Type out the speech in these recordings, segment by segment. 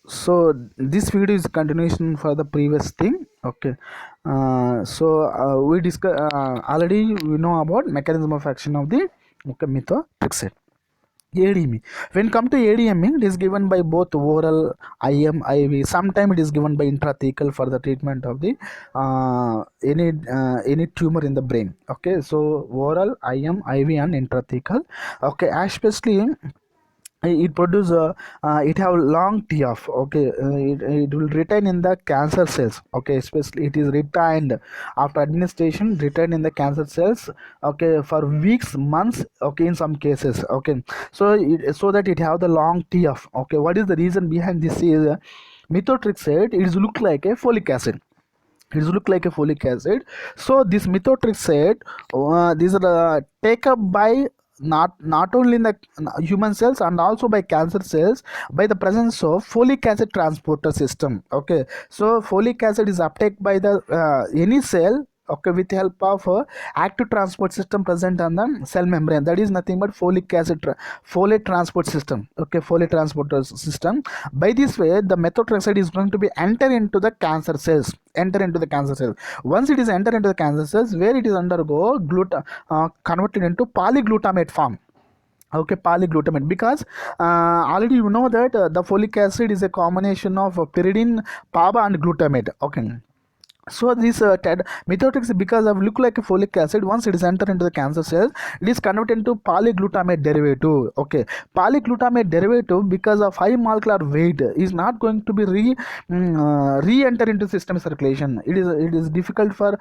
So this video is continuation for the previous thing. Okay, we discuss already. We know about mechanism of action of the methotrexate. ADME. When come to ADME, it is given by both oral, IM, IV. Sometimes it is given by intrathecal for the treatment of the any tumor in the brain. Okay, so oral, IM, IV, and intrathecal. Okay, especially it produce it have long TF. Okay, it will retain in the cancer cells. Okay, especially it is retained after administration, retained in the cancer cells. Okay, for weeks, months. Okay, in some cases. Okay, so that it have the long TF. Okay, what is the reason behind this is methotrexate. It is look like a folic acid. It look like a folic acid. So this methotrexate, these are take up by not only in the human cells and also by cancer cells by the presence of folic acid transporter system. Okay, so folic acid is uptake by the any cell. Okay, with help of active transport system present on the cell membrane, that is nothing but folic acid folate transport system. Okay, folate transporter system. By this way, the methotrexate is going to be enter into the cancer cells. Enter into the cancer cells. Once it is enter into the cancer cells, where it is undergo converted into polyglutamate form. Okay, polyglutamate, because already you know that the folic acid is a combination of pyridine, paba, and glutamate. Okay, so this methotrexate, because of look like a folic acid, once it is entered into the cancer cells, it is converted into polyglutamate derivative. Okay, polyglutamate derivative, because of high molecular weight, is not going to be re-enter into system circulation. It is difficult for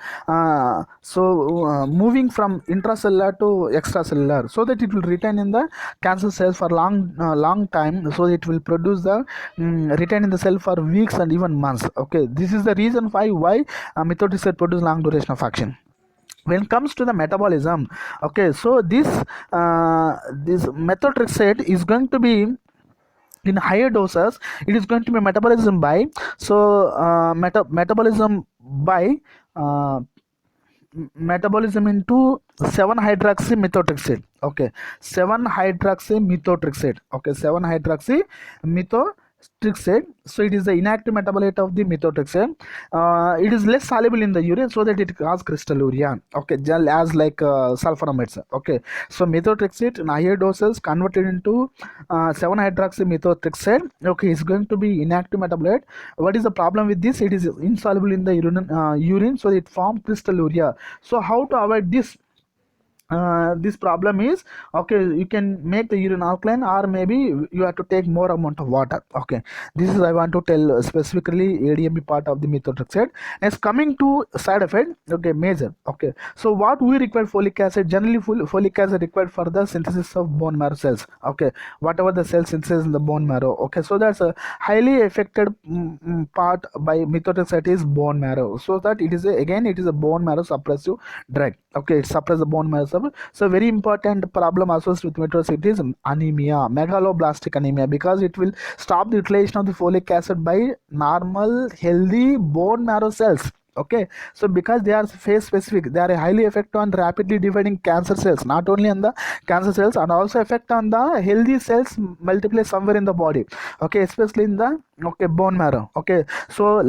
moving from intracellular to extracellular, so that it will retain in the cancer cells for long time. So it will produce the retain in the cell for weeks and even months. Okay, this is the reason why methotrexate produce long duration of action. When it comes to the metabolism, okay, so this methotrexate is going to be in higher doses. It is going to be metabolism by metabolism by uh, metabolism into 7 hydroxy methotrexate. Okay, 7 hydroxy methotrexate. Okay, 7 hydroxy methotrexate. So it is the inactive metabolite of the methotrexate. It is less soluble in the urine, so that it causes crystalluria. Okay, gel as like sulfonamides. Okay, so methotrexate in higher doses converted into 7 hydroxy methotrexate. Okay, is going to be inactive metabolite. What is the problem with this? It is insoluble in the urine, so it forms crystalluria. So how to avoid this? This problem is, okay, you can make the urine alkaline, or maybe you have to take more amount of water. Okay, this is I want to tell specifically ADMB part of the methotrexate. Next, coming to side effect. Okay, major. Okay, so what we require folic acid, generally folic acid required for the synthesis of bone marrow cells. Okay, whatever the cell synthesis in the bone marrow. Okay, so that's a highly affected part by methotrexate is bone marrow. So that it is again it is a bone marrow suppressive drug. Okay, it suppresses the bone marrow. So very important problem associated with methotrexate is anemia, megaloblastic anemia, because it will stop the utilization of the folic acid by normal healthy bone marrow cells. Okay, so because they are phase specific, they are highly effective on rapidly dividing cancer cells, not only on the cancer cells, and also effect on the healthy cells multiply somewhere in the body. Okay, especially in the bone marrow. Okay, so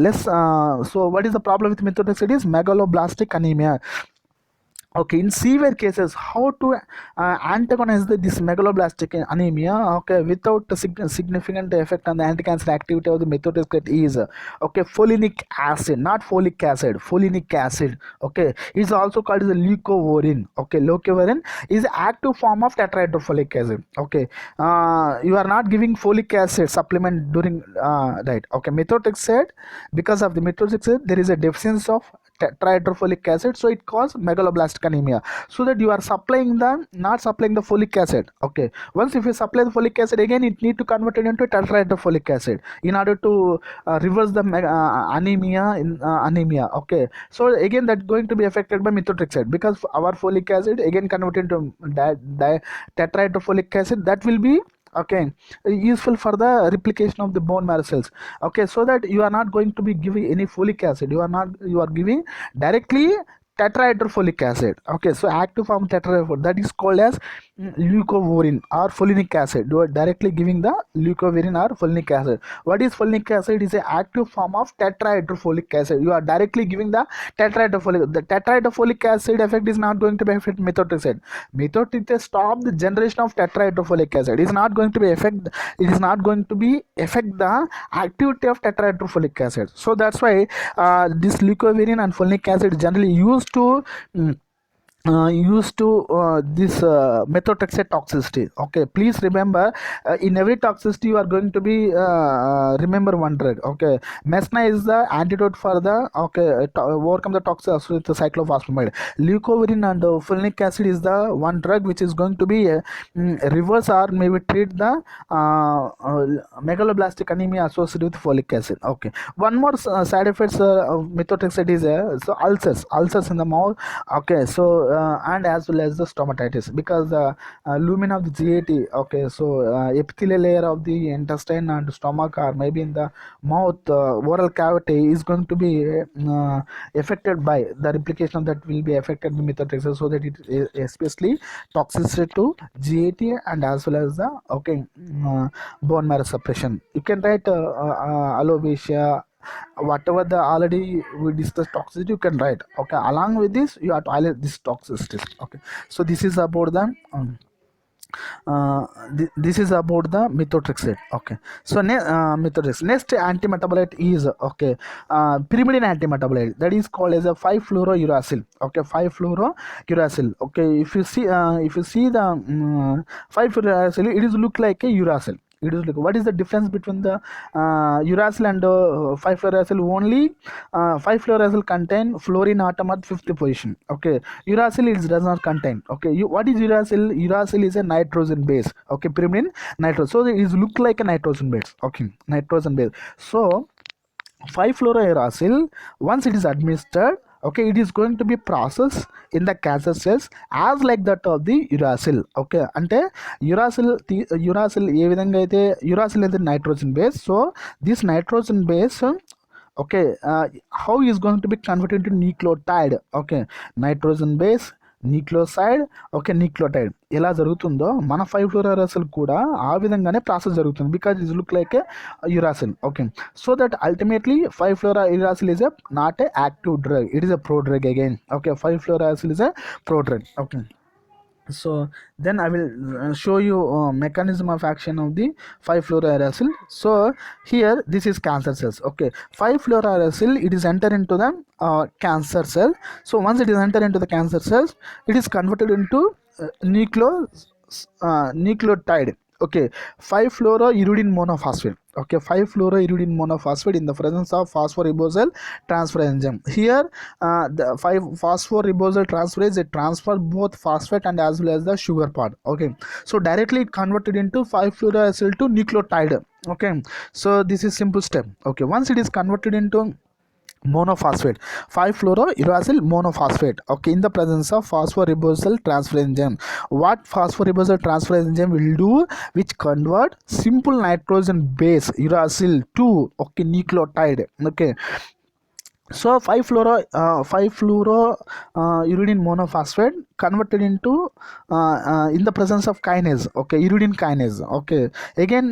so what is the problem with methotrexate is megaloblastic anemia. Okay, in severe cases, how to antagonize this megaloblastic anemia? Okay, without a significant effect on the anti-cancer activity of the methotrexate is okay, folinic acid, not folic acid, folinic acid. Okay, is also called as a leucovorin. Okay, leucovorin is active form of tetrahydrofolic acid. Okay, you are not giving folic acid supplement during diet. Okay, methotrexate, because of the methotrexate there is a deficiency of tetrahydrofolic acid, so it causes megaloblastic anemia. So that you are not supplying the folic acid. Okay, once if you supply the folic acid, again it need to convert it into tetrahydrofolic acid in order to reverse the anemia. Okay, so again that going to be affected by methotrexate, because our folic acid again converted into tetrahydrofolic acid, that will be okay useful for the replication of the bone marrow cells. Okay, so that you are not going to be giving any folic acid, you are giving directly tetrahydrofolic acid. Okay, so active form tetrahydrofolic, that is called as leucovorin or folinic acid. You are directly giving the leucovorin or folinic acid. What is folinic acid? Is an active form of tetrahydrofolic acid. You are directly giving the tetrahydrofolic. The tetrahydrofolic acid effect is not going to be affect methotrexate. Methotrexate stop the generation of tetrahydrofolic acid. It is not going to be affect. It is not going to be affect the activity of tetrahydrofolic acid. So that's why this leucovorin and folinic acid is generally used to this methotrexate toxicity. Okay, please remember, in every toxicity you are going to be remember one drug. Okay, mesna is the antidote for the overcome the toxicity with the cyclophosphamide. Leucovorin and folinic acid is the one drug which is going to be reverse or maybe treat the megaloblastic anemia associated with folic acid. Okay, one more side effects of methotrexate is so ulcers in the mouth. Okay, so and as well as the stomatitis, because the lumen of the GAT, okay, so epithelial layer of the intestine and stomach or maybe in the mouth oral cavity is going to be affected by the replication that will be affected by methotrexate, so that it is especially toxicity to GAT and as well as the bone marrow suppression. You can write alopecia, whatever the already we discussed toxicity, you can write. Okay, along with this you have to highlight this toxicity. Okay, so this is about the this is about the methotrexate. Okay, so methotrexate. Next antimetabolite is pyrimidine antimetabolite, that is called as a 5-fluorouracil. Okay, 5-fluorouracil. Okay, if you see the 5-fluorouracil, it is look like a uracil. It is like, what is the difference between the uracil and 5-fluorouracil? Only 5-fluorouracil contain fluorine atom at 5th position. Okay, uracil does not contain. Okay, what is uracil? Uracil is a nitrogen base. Okay, pyrimidine nitrogen, so it is look like a nitrogen base. Okay, nitrogen base. So 5-fluorouracil, once it is administered, okay, it is going to be processed in the cancer cells as like that of the uracil. Okay, ante uracil ఏ విధంగా అయితే uracil is the nitrogen base, so this nitrogen base okay how is going to be converted into nucleotide. Okay, nitrogen base nucleoside, okay, nucleotide ఎలా జరుగుతుందో మన 5-fluorouracil కూడా ఆ విధంగానే process జరుగుతుంది, because it look like A uracil. Okay, so that ultimately 5-fluorouracil is a not a active drug, it is a prodrug again. Okay, 5-fluorouracil is a prodrug. Okay, so then I will show you mechanism of action of the 5-fluorouracil. So here this is cancer cells. Okay, 5-fluorouracil, it is enter into the cancer cell. So once it is enter into the cancer cells, it is converted into nucleotide. Okay, 5-fluorouridine monophosphate. Okay, 5-fluorouridine monophosphate in the presence of phosphoribosal transfer enzyme. Here the 5-phosphoribosal transferase, it transfer both phosphate and as well as the sugar part. Okay, so directly it converted into 5-fluorouracil to nucleotide. Okay, so this is simple step. Okay, once it is converted into monophosphate, 5-fluorouracil monophosphate, okay, in the presence of phosphoribosal transfer enzyme. What phosphoribosal transfer enzyme will do? Which convert simple nitrogen base uracil to okay nucleotide. Okay, so 5-fluorouridine monophosphate converted into in the presence of kinase. Okay, uridine kinase. Okay, again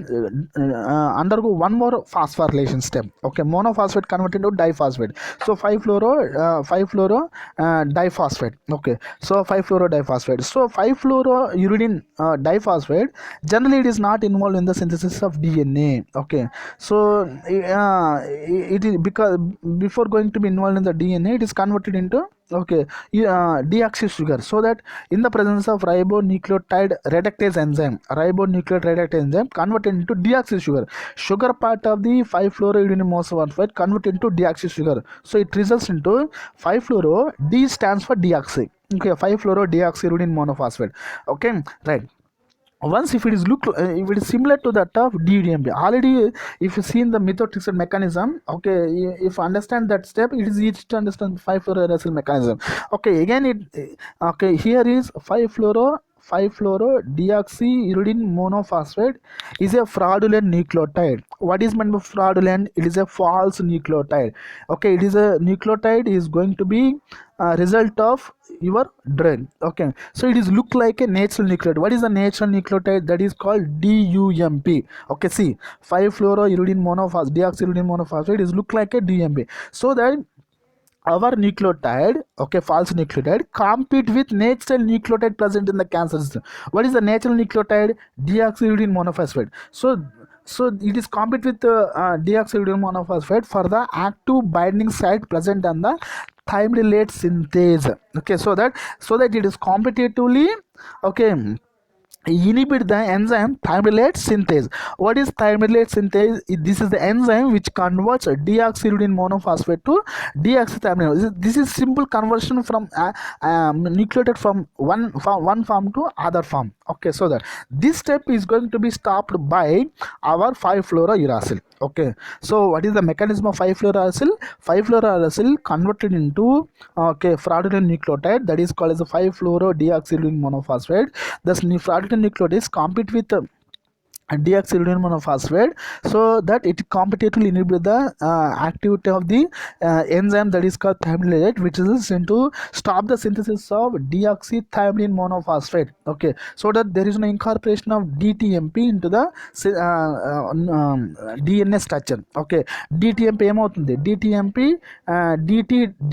undergo one more phosphorylation step. Okay, monophosphate converted into diphosphate. So 5-fluoro diphosphate. Okay, so 5-fluoro diphosphate. So 5-fluorouridine diphosphate, generally it is not involved in the synthesis of DNA. Okay, so it is because before going to be involved in the DNA, it is converted into okay deoxy sugar, so that in the presence of ribonucleotide reductase enzyme, converted into deoxy sugar part of the 5-fluorouridine monophosphate converted into deoxy sugar, so it results into 5-fluoro. D stands for deoxy. Okay, 5-fluorodeoxyuridine monophosphate. Okay, right. Once if it is if it is similar to that of DDMB, already if you see in the methotrexate mechanism, okay, if you understand that step, it is easy to understand 5-fluorouracil mechanism. Okay, again it okay, here is 5-fluoro 5-fluorodeoxyuridine monophosphate is a fraudulent nucleotide. What is meant by fraudulent? It is a false nucleotide. Okay, it is a nucleotide is going to be a result of your drug. Okay, so it is look like a natural nucleotide. What is the natural nucleotide? That is called DUMP. Okay, see, 5-fluorouridine monophosphate, deoxyuridine monophosphate is look like a DUMP. So that our nucleotide, okay, false nucleotide, compete with natural nucleotide present in the cancer system. What is the natural nucleotide? Deoxyuridine monophosphate. So it is compete with deoxyuridine monophosphate for the active binding site present on the thymidylate synthase. Okay, so that it is competitively, okay, inhibit the enzyme thymidylate synthase. What is thymidylate synthase? This is the enzyme which converts deoxyuridine monophosphate to deoxythymidine. This is simple conversion from nucleotide from one form to other form. Okay, so that this step is going to be stopped by our 5-fluorouracil. Okay, so what is the mechanism of 5-fluorouracil? 5-fluorouracil converted into, okay, fraudulent nucleotide, that is called as a 5-fluorodeoxyuridine monophosphate. Thus fraudulent nucleotides compete with deoxyuridine monophosphate, so that it competitively inhibit the activity of the enzyme that is called thymidylate, which is sent to stop the synthesis of deoxythymidine monophosphate. Okay, so that there is no incorporation of DTMP into the DNA structure. Okay, DTMP ఏమవుతుంది? DTMP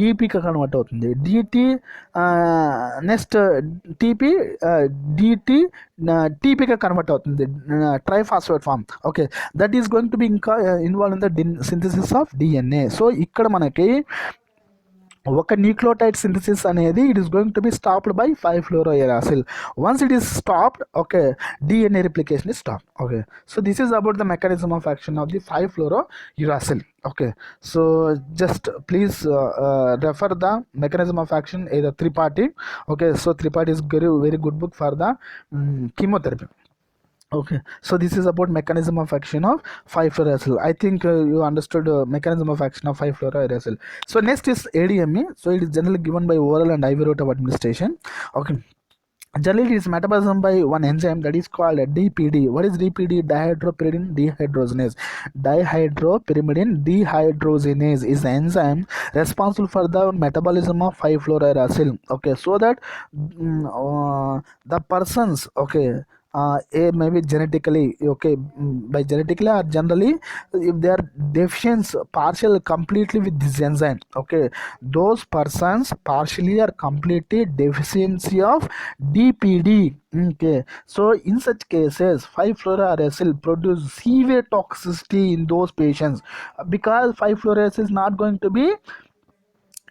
DP గా convert అవుతుంది. DT next TP DT TP గా convert అవుతుంది, triphosphate form. Okay, that is going to be ఇంకా involve in the synthesis of DNA. So ఇక్కడ మనకి ఒక nucleotide synthesis అనేది it is going to be stopped by 5-fluorouracil. Once it is stopped, okay, DNA replication is stopped. Okay, so this is about the mechanism of action of the 5-fluorouracil. Okay, so just please refer the mechanism of action, either Tripathi. Okay, so Tripathi is very very good book for the chemotherapy. Okay, so this is about mechanism of action of 5-fluorouracil. I think you understood mechanism of action of 5-fluorouracil. So next is ADME. So it is generally given by oral and IV route of administration. Okay, generally it is metabolism by one enzyme that is called DPD. What is DPD? Dihydropyrimidine dehydrogenase. Dihydropyrimidine dehydrogenase is the enzyme responsible for the metabolism of 5-fluorouracil. Okay, so that the persons, okay, maybe genetically, okay, by genetically or generally, if they are deficient partial completely with this enzyme, okay, those persons partially or completely deficiency of DPD. Okay, so in such cases 5-fluorouracil produce severe toxicity in those patients, because 5-fluorouracil is not going to be,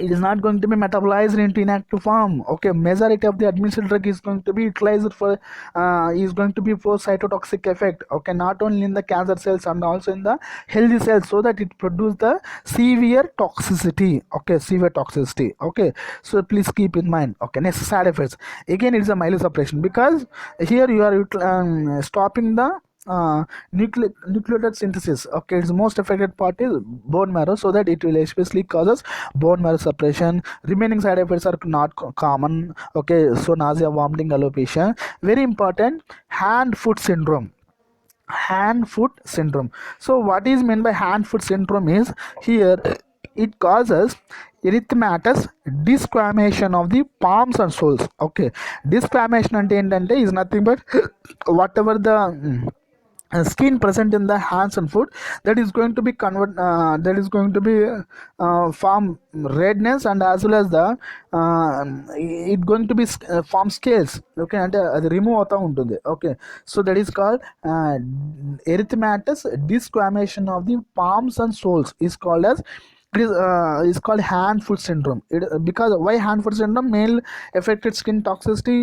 it is not going to be metabolized into inactive form. Okay, majority of the administered drug is going to be utilized for is going to be for cytotoxic effect. Okay, not only in the cancer cells and also in the healthy cells, so that it produce the severe toxicity. Okay, severe toxicity. Okay, so please keep in mind. Okay, next, side effects. Again, it is a myelosuppression, because here you are stopping the nucleotide synthesis. Okay, its most affected part is bone marrow, so that it will especially causes bone marrow suppression. Remaining side effects are not common. Okay, so nausea, vomiting, alopecia. Very important, hand-foot syndrome. Hand-foot syndrome. So what is meant by hand-foot syndrome is, here it causes erythematous desquamation of the palms and soles. Okay, desquamation ante entante is nothing but whatever the skin present in the hands and foot, that is going to be that is going to be form redness, and as well as the it going to be form scales. Okay, and అది remove అవుతూ ఉంటుంది. Okay, so that is called erythematous desquamation of the palms and soles is called as, it is called hand-foot syndrome. Because why hand-foot syndrome? Male affected skin toxicity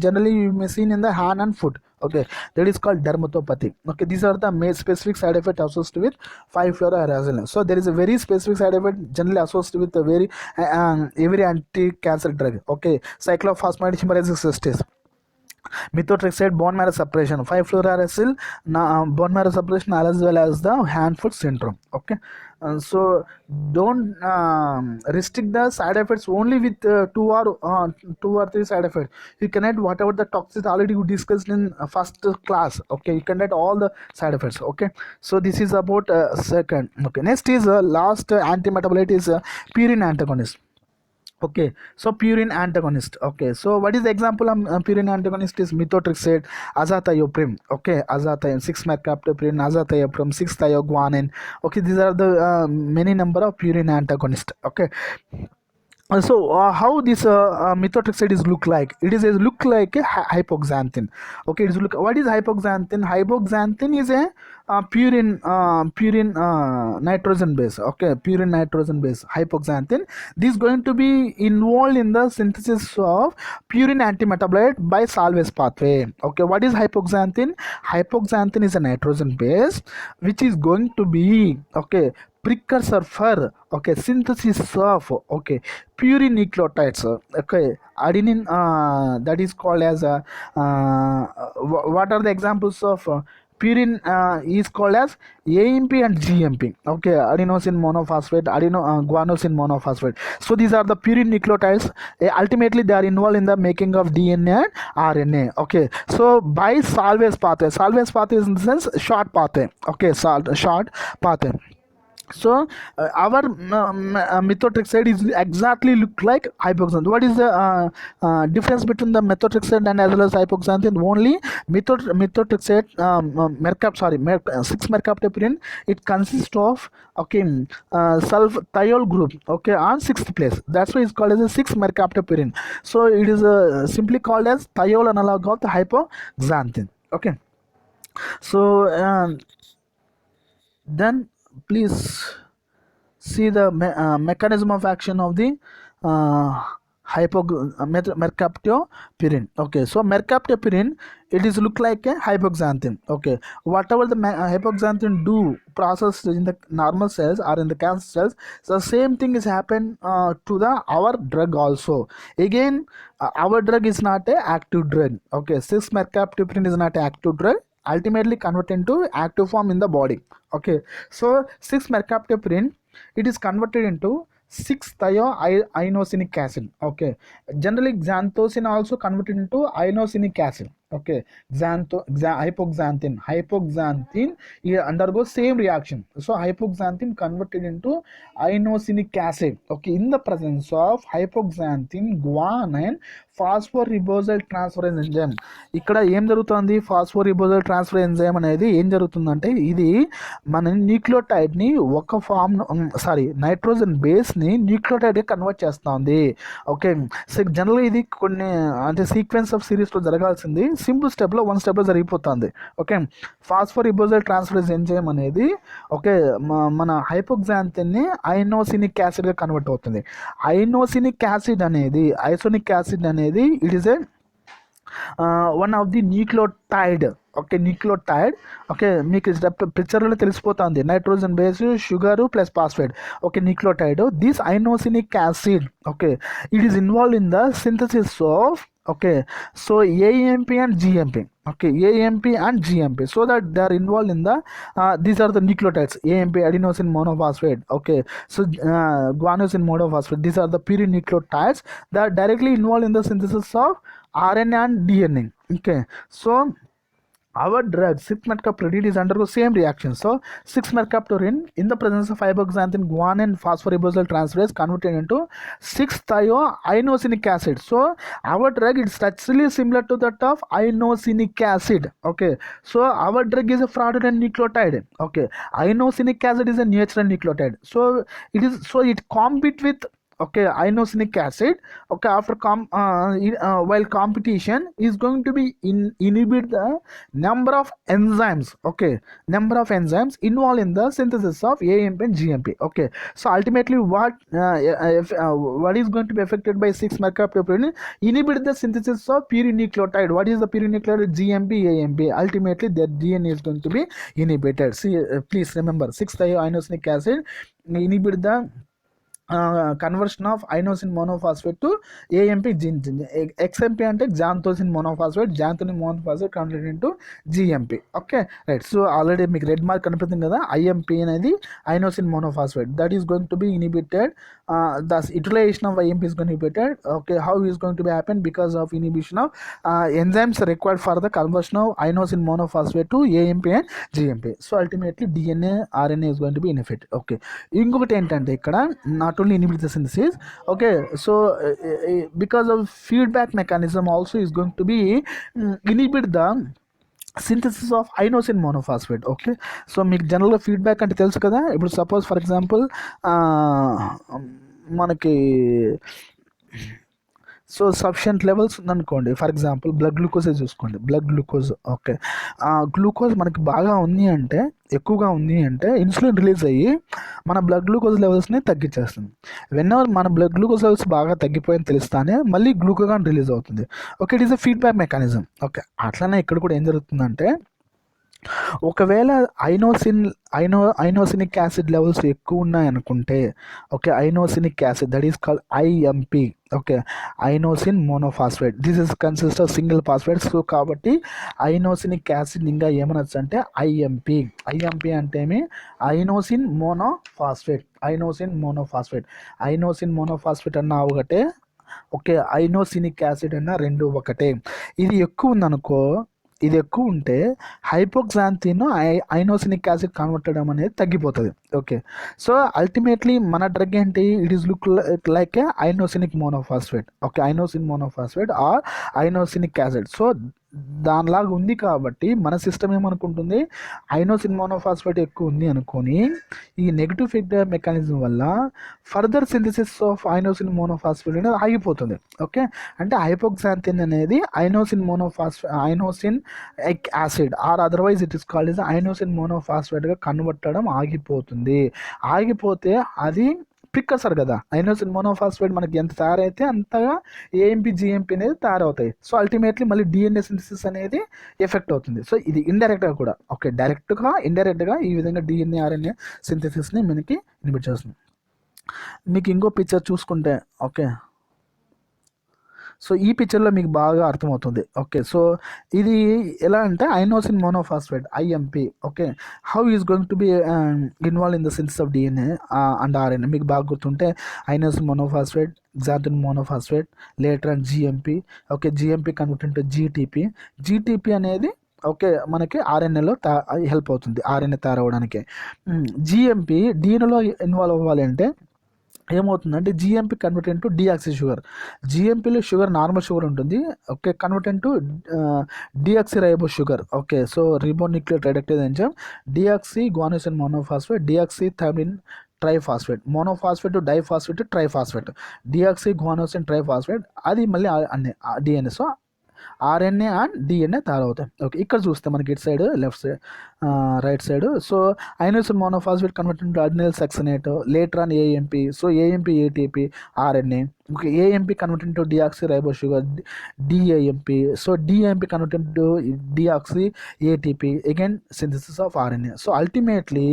generally you may seen in the hand and foot. Okay, that is called dermatopathy. Okay, these are the specific side effects associated with 5-fluorouracil. So there is a very specific side effect generally associated with a very every anti-cancer drug. Okay, cyclophosphamide hemorrhagic cystitis. methotrexate bone marrow suppression, 5-fluorouracil bone marrow suppression, as well as the hand-foot syndrome. Okay, so don't restrict the side effects only with two or three side effects. You can add whatever the toxins already we discussed in first class. Okay, you can add all the side effects. Okay, so this is about second. Okay, next is last antimetabolite is purine antagonist. Okay, so purine antagonist. Okay, so what is the example of purine antagonist is methotrexate, azathioprine. Okay, azathioprine, 6-mercaptopurine, azathioprine, 6-thioguanine. Okay, these are the many number of purine antagonist. Okay, how this methotrexate is look like? It is look like a hypoxanthine. Okay, it is look. What is hypoxanthine? Hypoxanthine is a purine nitrogen base. Okay, purine nitrogen base, hypoxanthine. This is going to be involved in the synthesis of purine antimetabolite by Salvage pathway. Okay, what is hypoxanthine? Hypoxanthine is a nitrogen base which is going to be, okay, precursor for, okay, synthesis of, okay, purine nucleotides. Okay, adenine, that is called as what are the examples of purine is called as AMP and GMP. Okay, adenosine monophosphate, guanosine monophosphate. So these are the purine nucleotides. Ultimately they are involved in the making of DNA and RNA. Okay, so by Salvage pathway, Salvage pathway is in the sense short pathway. Okay, short pathway. So our methotrexate is exactly look like hypoxanthine. What is the difference between the methotrexate and as well as hypoxanthine? Only methotrexate, 6-mercaptopurine, it consists of, okay, thiol group, okay, on 6th place. That's why it's called as a 6-mercaptopurine. So it is simply called as thiol analog of the hypoxanthine. Okay, so then please see the mechanism of action of the mercaptopurine. Okay, so mercaptopurine, it is look like a hypoxanthine. Okay, whatever the hypoxanthine do process in the normal cells or in the cancer cells, so the same thing is happen to the our drug also. Again, our drug is not a active drug. Okay, 6-mercaptopurine is not an active drug, ultimately convert into active form in the body. Okay, so 6-mercaptopurine, it is converted into 6-thioinosinic acid. Okay, generally xanthosine also converted into inosinic acid. Okay, hypoxanthine undergoes same reaction. So hypoxanthine converted into inosinic acid. Okay, in the presence of hypoxanthine, guanine phosphoribosal transferase enzyme. ఇక్కడ ఏం జరుగుతుంది? ఫాస్ఫోరిబోజల్ transfer enzyme అనేది ఏం జరుగుతుందంటే ఇది మన న్యూక్లియోటైడ్ని ఒక form, nitrogen బేస్ని న్యూక్లియోటైడ్గా convert చేస్తుంది. ఓకే, సో జనరల్గా ఇది కొన్ని అంటే సీక్వెన్స్ ఆఫ్ సిరీస్లో జరగాల్సింది సింపుల్ స్టెప్లో 1 స్టెప్లో జరిగిపోతుంది. ఓకే, ఫాస్ఫోరిబోజల్ ట్రాన్స్ఫరేజ్ ఎంజైమ్ అనేది, ఓకే, మన హైపోక్సాంథిన్ని ఐనోసినిక్ యాసిడ్గా కన్వర్ట్ అవుతుంది. ఐనోసినిక్ యాసిడ్ అనేది, ఐసోనిక్ యాసిడ్ అనేది it is a one of the nucleotide. Okay, nucleotide. Okay, మీకు పిక్చర్లో తెలిసిపోతుంది nitrogen base, sugar plus phosphate. Okay, nucleotide. This inosinic acid, okay, it is involved in the synthesis of, okay, so AMP and GMP. Okay, AMP and GMP, so that they are involved in the these are the nucleotides, AMP, adenosine monophosphate. Okay, so guanosine monophosphate, these are the perinucleotides that are directly involved in the synthesis of RNA and DNA. Okay, so our drug 6-mercaptopurine is undergo same reaction. So 6-mercaptopurine in the presence of hypoxanthine, guanine phosphoribosal transferase converted into 6-thioinosinic acid. So our drug is structurally similar to that of inosinic acid. Okay, so our drug is a fraudulent nucleotide. Okay, inosinic acid is a natural nucleotide, so it compete with, okay, inosinic acid. Okay, after while competition is going to be inhibit the number of enzymes. Okay, number of enzymes involved in the synthesis of AMP and GMP. Okay, so ultimately what is going to be affected by 6-mercaptopurine? Inhibit the synthesis of perinucleotide. What is the perinucleotide? GMP, AMP. Ultimately their DNA is going to be inhibited. See, please remember, 6-thioinosinic acid inhibit the conversion of inosine monophosphate to AMP XMP అంటే xanthosine monophosphate, జాంతోనిన్ monophosphate converted into GMP. Okay right. So already మీకు red mark కనిపిస్తుంది కదా, IMP అనేది inosine monophosphate that is going to be inhibited. the utilization of IMP is going to be better. Okay, how is going to be happen? Because of inhibition of enzymes required for the conversion of inosine monophosphate to AMP and GMP. So ultimately DNA RNA is going to be ineffective. Okay, ఇంకొకటి ఏంటంటే ఇక్కడ not only inhibit the synthesis. Okay, so because of feedback mechanism also is going to be inhibit the synthesis of inosine monophosphate. Okay, so మీకు జనరల్గా feedback అంటే తెలుసు కదా. ఇప్పుడు suppose for example మనకి సో సఫిషియంట్ లెవెల్స్ ఉందనుకోండి, for example blood గ్లూకోజే చూసుకోండి, blood glucose. Okay, glucose మనకి బాగా ఉంది అంటే, ఎక్కువగా ఉంది అంటే ఇన్సులిన్ రిలీజ్ అయ్యి మన బ్లడ్ గ్లూకోజ్ లెవెల్స్ని తగ్గించేస్తుంది. వెన్నెవర్ మన బ్లడ్ గ్లూకోజ్ లెవెల్స్ బాగా తగ్గిపోయిన తెలుస్తానే మళ్ళీ గ్లూకోగాన్ రిలీజ్ అవుతుంది. Okay, it is a feedback mechanism. Okay, అట్లనే ఇక్కడ కూడా ఏం జరుగుతుందంటే, ఒకవేళ ఐనోసినిక్ యాసిడ్ లెవెల్స్ ఎక్కువ ఉన్నాయనుకుంటే, okay, inosinic acid that is called IMP. Okay, inosine monophosphate, this is consist of single phosphate. So కాబట్టి ఐనోసినిక్ యాసిడ్ ఇంకా ఏమనొచ్చు అంటే ఐఎంపీ. ఐఎంపీ అంటే ఏమి? Inosine monophosphate. Inosine monophosphate, inosine monophosphate అన్న ఒకటే, ఓకే, ఐనోసినిక్ యాసిడ్ అన్న రెండు ఒకటే. ఇది ఎక్కువ ఉందనుకో, ఇది ఎక్కువ ఉంటే హైపోక్సాంతిన్ ఐనోసినిక్ యాసిడ్ కన్వర్ట్ అవ్వడం అనేది తగ్గిపోతుంది. ఓకే, సో అల్టిమేట్లీ మన డ్రగ్ ఏంటి? It is look like a inosinic monophosphate. Okay, inosine monophosphate or inosinic acid. So దానిలాగా ఉంది కాబట్టి మన సిస్టమ్ ఏమనుకుంటుంది, ఐనోసిన్ మోనోఫాస్ఫేట్ ఎక్కువ ఉంది అనుకొని ఈ నెగిటివ్ ఫీడ్బ్యాక్ మెకానిజం వల్ల further synthesis of inosine monophosphate అనేది ఆగిపోతుంది. ఓకే, అంటే హైపోక్సాంతిన్ అనేది inosine acid or otherwise it is called is inosine మోనోఫాస్ఫేట్గా కన్వర్ట్ అవ్వడం ఆగిపోతుంది. ఆగిపోతే అది ప్రికర్సర్ కదా, ఐనోసిన్ మోనోఫాస్ఫేట్ మనకి ఎంత తయారైతే అంతగా ఏఎంపీ జిఎంపీ అనేది తయారవుతాయి. సో అల్టిమేట్లీ మళ్ళీ డిఎన్ఏ సింథసిస్ అనేది ఎఫెక్ట్ అవుతుంది. సో ఇది ఇండైరెక్ట్గా కూడా, ఓకే, డైరెక్ట్గా ఇండైరెక్ట్గా ఈ విధంగా డిఎన్ఏ ఆర్ఎన్ఏ సింథసిస్ని మనకి ఇన్హిబిట్ చేస్తుంది. మీకు ఇంకో పిక్చర్ చూసుకుంటే, ఓకే, సో ఈ పిక్చర్లో మీకు బాగా అర్థమవుతుంది. ఓకే, సో ఇది ఎలా అంటే inosine monophosphate IMP. Okay, how is going to be involve in the synthesis of DNA and RNA. మీకు బాగా గుర్తుంటే inosine monophosphate, xanthine monophosphate, later and GMP. Okay, GMP convert into GTP. GTP అనేది okay మనకి ఆర్ఎన్ఏలో help అవుతుంది, RNA తయారవడానికి. GMP డిఎన్ఏలో involve అవ్వాలి అంటే ఏమవుతుందంటే GMP convert into deoxy sugar. జిఎంపీలో షుగర్ నార్మల్ షుగర్ ఉంటుంది. Okay, convert into deoxy ribo sugar. Okay, so ribonucleotide reductase enzyme deoxy guanosine monophosphate, deoxy thymine triphosphate, monophosphate to diphosphate triphosphate, deoxy guanosine triphosphate, అది మళ్ళీ అన్ని DNA. So RNA and DNA తయారవుతాయి. Okay, ఇక్కడ చూస్తే మనకి ఇటు side left side right side. So inosine monophosphate convert into adenyl succinate, later on AMP. So AMP ATP RNA. Okay, AMP convert into deoxy ribo sugar dAMP. So dAMP convert into deoxy ATP, again synthesis of RNA. So ultimately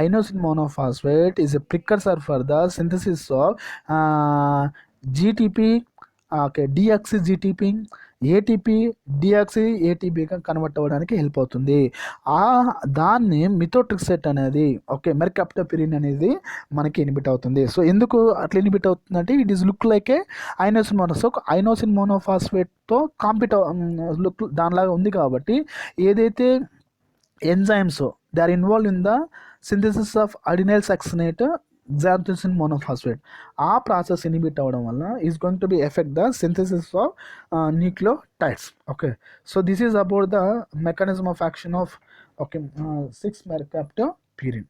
inosine monophosphate is a precursor for the synthesis of GTP. Okay, deoxy GTP, ATP deoxy ఏటీపీగా కన్వర్ట్ అవ్వడానికి help అవుతుంది. దాన్ని మిథోట్రిక్సేట్ అనేది, okay, మెర్కాప్టోపిరిన్ అనేది మనకి inhibit అవుతుంది. So ఎందుకు అట్లా ఇన్హిబిట్ అవుతుందంటే it is look like a inosine mono. So inosine మోనోఫాస్ఫేట్తో లుక్ దానిలాగా ఉంది కాబట్టి ఏదైతే enzymes they are involve in the synthesis of adenyl succinate xanthine monophosphate, ఆ ప్రాసెస్ ఇన్హిబిట్ అవ్వడం వల్ల is going to be effect the synthesis of nucleotides. Okay, so this is about the mechanism of action of, okay, 6 మెర్కాప్టోపిరిన్.